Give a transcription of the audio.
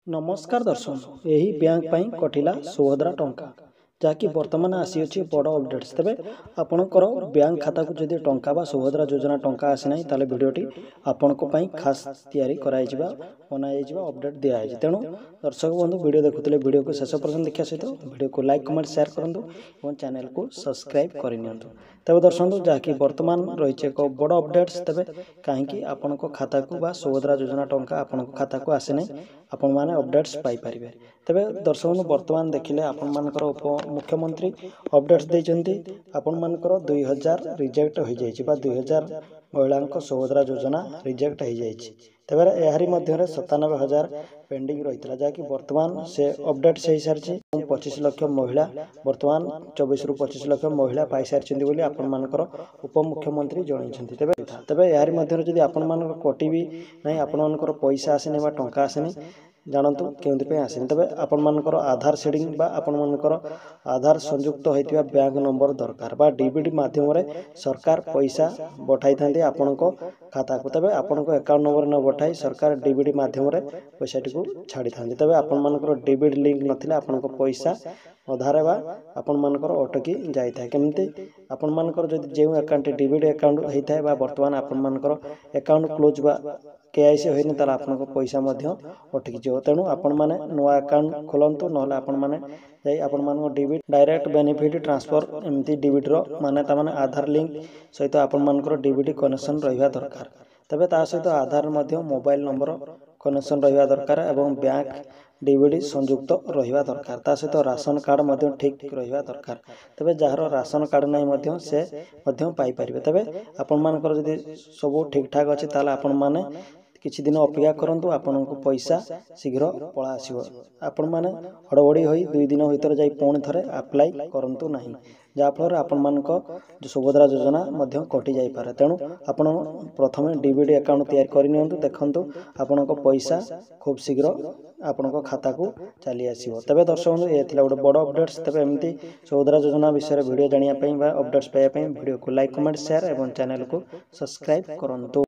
नमस्कार दर्शन यही बैंक पाई कटिला 16 टंका जहाँकि बर्तमान आसी अछि बड़ अपडेट्स तेबे आपणकर बैंक खाता को जदि टंका बा सुभद्रा योजना टंका आसी ना ताले भिडियोटी आपणक पई खास तैयारी कराई जिबा बनाई जिबा अपडेट दिया है तेणु दर्शक बंधु वीडियो देखुले वीडियो को शेष पर्यंत देखा सहित वीडियो को लाइक कमेंट शेयर करंतु और चैनल को सब्सक्राइब करनियंतु तबे दर्शक जहाँकि बर्तमान रही एक बड़ अपडेट्स तेबे कहीं आपणक खाता को बा सुभद्रा योजना टंका आपणक खाता को आसी ना आपण माने अपडेट्स पाई परिबे तबे दर्शक बर्तमान देखिले आपण मानकर उप मुख्यमंत्री अपडेट्स देइचंती आपण मानकर 2000 रिजेक्ट हो जाइछि बा 2000 महिलांक सुभद्रा योजना रिजेक्ट हो जाइछि तबे एहारी मध्य 97,000 पेंडिंग रहितला जाकि वर्तमान से अपडेट से सारछि 25 लाख महिला वर्तमान 24 रु 25 लाख महिला पाई सारछिंदी बोली आपण मानकर उप मुख्यमंत्री जणाइछंती तबे एहारी मध्य जदि आपण मानकर कोटी भी नै आपण मानकर पैसा आसेनी बा टंका आसेनी जानतु केउंति आसेनी तबे आपण मानकर आधार सेडिंग बा आपण मानकर आधार संयुक्त होइतिबा बैंक नंबर दरकार बा डीबीडी माध्यम रे सरकार पैसा बठाई थांती आपनको खाता को तबे आपनको अकाउंट नंबर न बठाई सरकार डीबीडी माध्यम रे पैसाटी को छाड़ी थांती तबे आपण मानकर डीबीडी लिंक नथिले आपनको पैसा अधारे बा आपण मानकर अटकी जाई थाए केमती आपण मानकर जदि जेउ अकाउंट डीबीडी अकाउंट हेइथाय बा वर्तमान आपण मानकर अकाउंट क्लोज बा केआईसी होइनी ताला आपनको पैसा मध्य अटकी जो तेणु आपण माने नवा अकाउंट खोलंतु नहले आपण माने जाई आपण मानको डीबीडी डायरेक्ट बेनिफिट ट्रांसफर एमती डीबीडी रो माने ता माने आधार लिंक सहित आपण मानकर डीबीडी कनेक्शन रहिबा दरकार तबे ता सहित आधार मध्य मोबाइल नंबर कनेक्शन रहिबा दरकार एवं बैंक डीबीडी संयुक्त रहिबा दरकार ता सहित राशन कार्ड मध्य ठीक रहिबा दरकार तबे जहार राशन कार्ड नै मध्य से मध्य पाई परिबे तबे आपण मानकर जदि सब ठीक ठाक अछि ताला आपण माने किछि दिन अपेक्षा करंतु आपनको पैसा शीघ्र पळा आसीबो आपण माने हड़बड़ी होई 2 दिन भीतर जाई पुणी थरे अप्लाई करंतु नाही जा फल आपण मानको जो सुभद्रा योजना मध्य कटि जाई पारे तेणु आपण प्रथमे डीबीडी अकाउंट तैयार करिनियंतु देखंतु आपनको पैसा खूब शीघ्र आपनको खाता को चली आसीबो तबे दर्शक बंधु ए थिला गोटे बड़ अपडेट्स तबे एमती सुभद्रा योजना विषय वीडियो जानिया पई बा अपडेट्स पाया पई वीडियो को लाइक कमेंट शेयर एवं चैनल को सब्सक्राइब करंतु।